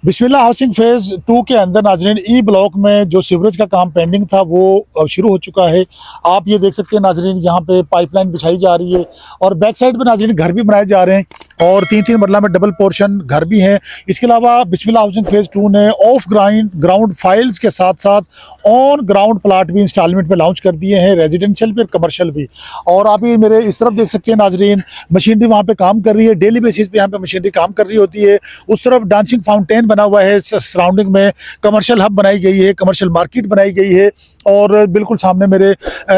बिस्मिल्लाह housing phase 2 के अंदर नाजरीन ई ब्लॉक में जो सीवरेज का काम पेंडिंग था वो अब शुरू हो चुका है। आप ये देख सकते हैं नाजरीन, यहाँ पे पाइपलाइन बिछाई जा रही है और बैक साइड पे नाजरीन घर भी बनाए जा रहे हैं और 3-3 मरला में डबल पोर्शन घर भी हैं। इसके अलावा बिस्मिल्लाह हाउसिंग फेज 2 ने ऑफ ग्राउंड फाइल्स के साथ साथ ऑन ग्राउंड प्लाट भी इंस्टॉलमेंट में लॉन्च कर दिए हैं, रेजिडेंशियल भी और कमर्शियल भी। और आप ये मेरे इस तरफ देख सकते हैं नाजरीन, मशीनरी वहाँ पे काम कर रही है, डेली बेसिस पे यहाँ पे मशीनरी काम कर रही होती है। उस तरफ डांसिंग फाउंटेन बना हुआ है, सराउंडिंग में कमर्शियल हब बनाई गई है, कमर्शियल मार्केट बनाई गई है और बिल्कुल सामने मेरे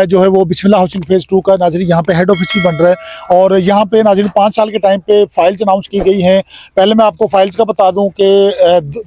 जो है वो बिस्मिल्लाह हाउसिंग फेज 2 का नाजरीन यहाँ पे हेड ऑफिस भी बन रहा है। और यहाँ पे नाजरीन 5 साल के टाइम पे फाइल्स अनाउंस की गई हैं। पहले मैं आपको फाइल्स का बता दूं कि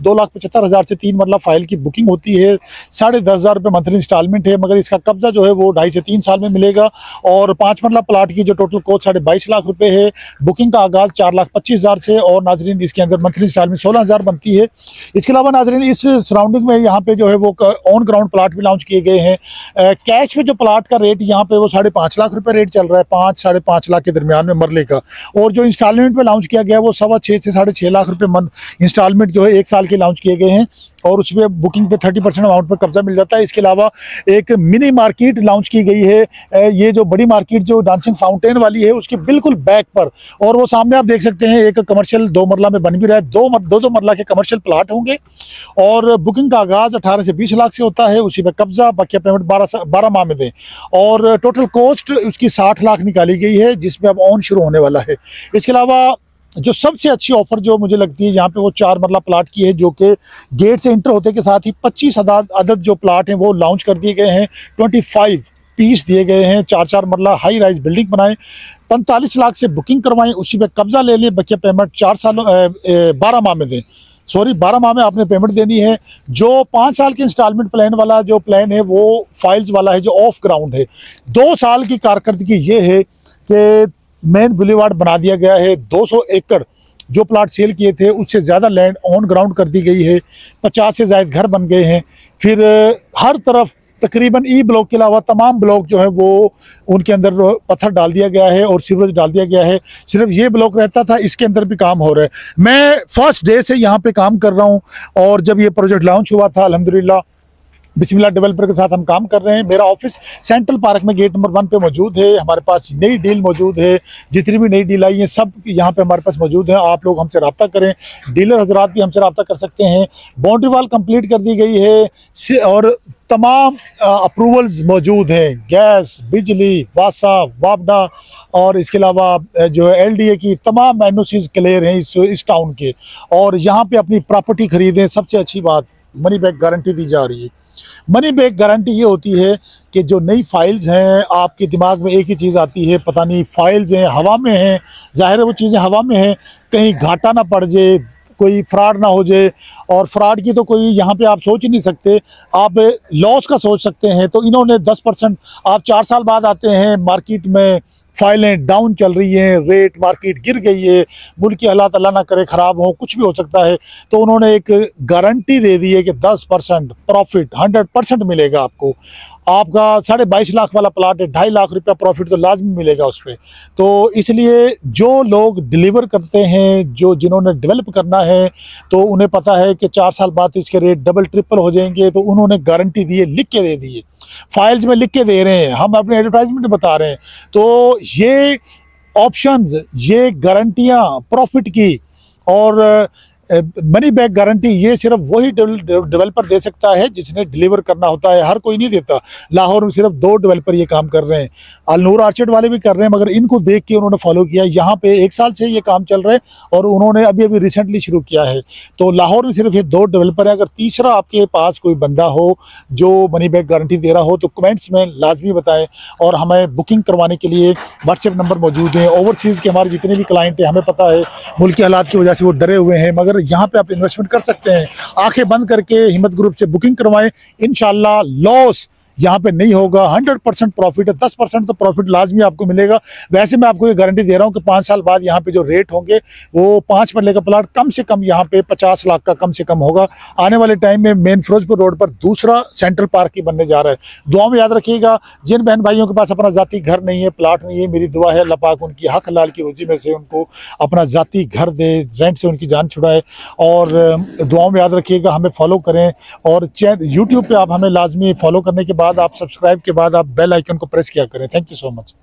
2,75,000 से 3 मरला फाइल की बुकिंग होती है, 10,500 रुपये मंथली इंस्टॉलमेंट है, मगर इसका कब्जा जो है वो 2.5 से 3 साल में मिलेगा। और 5 मरला प्लाट की जो टोटल कॉस्ट 22.5 लाख रुपए है, बुकिंग का आगाज 4,25,000 से और नाजरीन इसके अंदर मंथली इंस्टॉलमेंट 16,000 बनती है। इसके अलावा नाजरीन इस सराउंडिंग में यहाँ पे जो है वो ऑन ग्राउंड प्लाट भी लॉन्च किए गए हैं। कैश में जो प्लाट का रेट यहाँ पे वो 5.5 लाख रुपए रेट चल रहा है, 5-5.5 लाख के दरमियान में मरले का। और जो इंस्टॉलमेंट में लॉन्च किया गया वो 6.25 से 6.5 लाख रुपए मंथ इंस्टॉलमेंट जो है 1 साल के लॉन्च किए गए हैं और उसमें बुकिंग पे 30% अमाउंट पर कब्जा मिल जाता है। इसके अलावा एक मिनी मार्केट लॉन्च की गई है, ये जो बड़ी मार्केट जो डांसिंग फाउंटेन वाली है उसके बिल्कुल बैक पर, और वो सामने आप देख सकते हैं एक कमर्शियल 2 मरला में बन भी रहा है। दो मरला के कमर्शियल प्लाट होंगे और बुकिंग का आगाज 18 से 20 लाख से होता है, उसी पर कब्जा, बाकी पेमेंट 12 माह में दें। और टोटल कॉस्ट उसकी 60 लाख निकाली गई है जिसमें अब ऑन शुरू होने वाला है। इसके अलावा जो सबसे अच्छी ऑफर जो मुझे लगती है यहाँ पे वो 4 मरला प्लाट की है, जो कि गेट से इंटर होते के साथ ही 25 अदद जो प्लाट हैं वो लॉन्च कर दिए गए हैं। 25 पीस दिए गए हैं, 4-4 मरला हाई राइज बिल्डिंग बनाएं, 45 लाख से बुकिंग करवाएं, उसी पे कब्जा ले लें, बकिया पेमेंट 12 माह में दें। 12 माह में आपने पेमेंट देनी है। जो 5 साल के इंस्टॉलमेंट प्लान वाला जो प्लान है वो फाइल्स वाला है, जो ऑफ ग्राउंड है। 2 साल की कारकर्दगी ये है कि मेन बुलेवार्ड बना दिया गया है, 200 एकड़ जो प्लाट सेल किए थे उससे ज़्यादा लैंड ऑन ग्राउंड कर दी गई है, 50 से ज़ायद घर बन गए हैं। फिर हर तरफ तकरीबन ई ब्लॉक के अलावा तमाम ब्लॉक जो है वो उनके अंदर पत्थर डाल दिया गया है और सीवरेज डाल दिया गया है। सिर्फ ये ब्लॉक रहता था, इसके अंदर भी काम हो रहा है। मैं फर्स्ट डे से यहाँ पे काम कर रहा हूँ और जब ये प्रोजेक्ट लॉन्च हुआ था अल्हम्दुलिल्लाह बिस्मिल्लाह डेवलपर के साथ हम काम कर रहे हैं। मेरा ऑफिस सेंट्रल पार्क में गेट नंबर 1 पे मौजूद है। हमारे पास नई डील मौजूद है, जितनी भी नई डील आई है सब यहाँ पे हमारे पास मौजूद है। आप लोग हमसे रब्ता करें, डीलर हजरात भी हमसे रब्ता कर सकते हैं। बाउंड्री वॉल कंप्लीट कर दी गई है और तमाम अप्रूवल्स मौजूद हैं, गैस, बिजली, वासा, वापडा और इसके अलावा जो है LDA की तमाम NOCs क्लियर हैं इस टाउन के। और यहाँ पे अपनी प्रॉपर्टी खरीदें, सबसे अच्छी बात मनी बैक गारंटी दी जा रही है। मनी बैक गारंटी ये होती है कि जो नई फाइल्स हैं आपके दिमाग में एक ही चीज़ आती है, पता नहीं फाइल्स हैं हवा में हैं, जाहिर है वो चीज़ें हवा में हैं, कहीं घाटा ना पड़ जाए, कोई फ्रॉड ना हो जाए। और फ्रॉड की तो कोई यहाँ पे आप सोच ही नहीं सकते, आप लॉस का सोच सकते हैं। तो इन्होंने 10%, आप 4 साल बाद आते हैं मार्केट में फाइलें डाउन चल रही हैं, रेट मार्केट गिर गई है, मुल्क की हालात अल्लाह ना करे ख़राब हो, कुछ भी हो सकता है। तो उन्होंने एक गारंटी दे दी है कि 10% प्रॉफिट 100% मिलेगा आपको। आपका 22.5 लाख वाला प्लाट है, 2.5 लाख रुपया प्रॉफिट तो लाजमी मिलेगा उस पर। तो इसलिए जो लोग डिलीवर करते हैं, जिन्होंने डेवलप करना है, तो उन्हें पता है कि 4 साल बाद तो इसके रेट डबल ट्रिपल हो जाएंगे। तो उन्होंने गारंटी दी है, लिख के दे दी है, फाइल्स में लिख के दे रहे हैं, हम अपने एडवर्टाइजमेंट में बता रहे हैं। तो ये ऑप्शंस, ये गारंटियां प्रॉफिट की और मनी बैक गारंटी, ये सिर्फ वही डेवलपर दे सकता है जिसने डिलीवर करना होता है, हर कोई नहीं देता। लाहौर में सिर्फ 2 डेवलपर ये काम कर रहे हैं, अलनूर आर्चर्ड वाले भी कर रहे हैं, मगर इनको देख के उन्होंने फॉलो किया। यहाँ पे 1 साल से ये काम चल रहा है और उन्होंने अभी रिसेंटली शुरू किया है। तो लाहौर में सिर्फ ये 2 डेवलपर है। अगर तीसरा आपके पास कोई बंदा हो जो मनी बैक गारंटी दे रहा हो तो कमेंट्स में लाजमी बताएं। और हमें बुकिंग करवाने के लिए व्हाट्सएप नंबर मौजूद हैं। ओवरसीज़ के हमारे जितने भी क्लाइंट हैं, हमें पता है मुल्क के हालात की वजह से वो डरे हुए हैं, मगर यहाँ पे आप इन्वेस्टमेंट कर सकते हैं। आंखें बंद करके हिम्मत ग्रुप से बुकिंग करवाएं, इंशाल्लाह लॉस यहाँ पे नहीं होगा। 100% प्रॉफिट है, 10% तो प्रॉफिट लाजमी आपको मिलेगा। वैसे मैं आपको ये गारंटी दे रहा हूँ कि 5 साल बाद यहाँ पे जो रेट होंगे वो 5 मरले का प्लाट कम से कम यहाँ पे 50 लाख का कम से कम होगा। आने वाले टाइम में मेन फिरोजपुर रोड पर दूसरा सेंट्रल पार्क ही बनने जा रहा है। दुआ में याद रखिएगा, जिन बहन भाइयों के पास अपना जाती घर नहीं है, प्लाट नहीं है, मेरी दुआ है अल्लाह पाक उनकी हक हलाल की रोजी में से उनको अपना जाती घर दे, रेंट से उनकी जान छुड़ाए। और दुआओं में याद रखिएगा, हमें फॉलो करें और यूट्यूब पे आप हमें लाजमी फॉलो करने के बाद आप सब्सक्राइब के बाद आप बेल आइकन को प्रेस किया करें। Thank you so much.